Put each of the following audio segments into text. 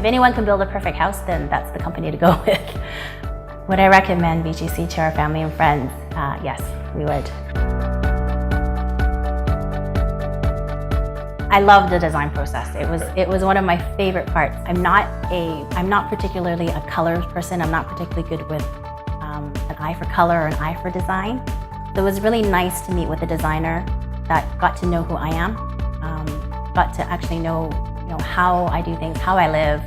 If anyone can build a perfect house, then that's the company to go with. Would I recommend VGC to our family and friends? Yes, we would. I love the design process. It was one of my favorite parts. I'm not particularly a color person. I'm not particularly good with an eye for color or an eye for design. So it was really nice to meet with a designer that got to know who I am, got to actually know, how I do things, how I live.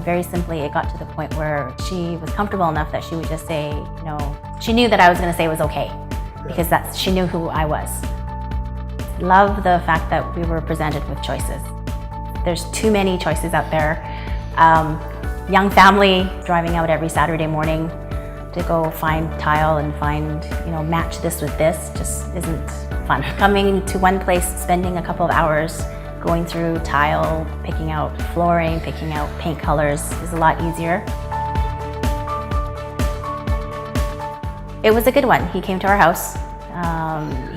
Very simply, it got to the point where she was comfortable enough that she would just say, she knew that I was going to say it was okay, because she knew who I was. Love the fact that we were presented with choices. There's too many choices out there. Young family driving out every Saturday morning to go find tile and find, match this with this just isn't fun. Coming to one place, spending a couple of hours going through tile, picking out flooring, picking out paint colors is a lot easier. It was a good one. He came to our house.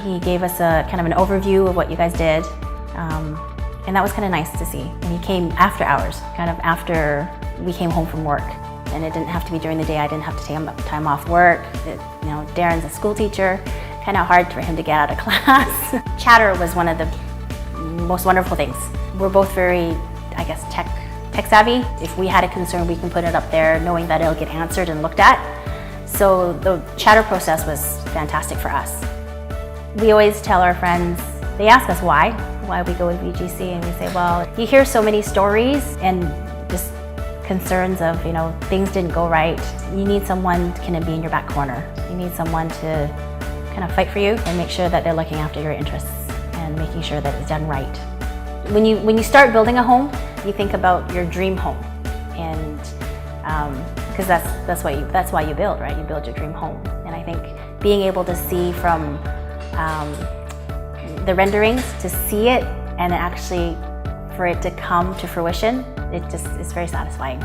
He gave us a kind of an overview of what you guys did. And that was kind of nice to see. And he came after hours, kind of after we came home from work. And it didn't have to be during the day. I didn't have to take time off work. Darren's a school teacher. Kind of hard for him to get out of class. Chatter was one of the most wonderful things. We're both very, I guess, tech savvy. If we had a concern, we can put it up there knowing that it'll get answered and looked at. So the chatter process was fantastic for us. We always tell our friends, they ask us why we go with VGC, and we say, well, you hear so many stories and just concerns of, things didn't go right. You need someone to kind of be in your back corner. You need someone to kind of fight for you and make sure that they're looking after your interests and making sure that it's done right. When you start building a home, you think about your dream home, and because that's why you build, right? You build your dream home, and I think being able to see from the renderings, to see it and actually for it to come to fruition, it just is very satisfying.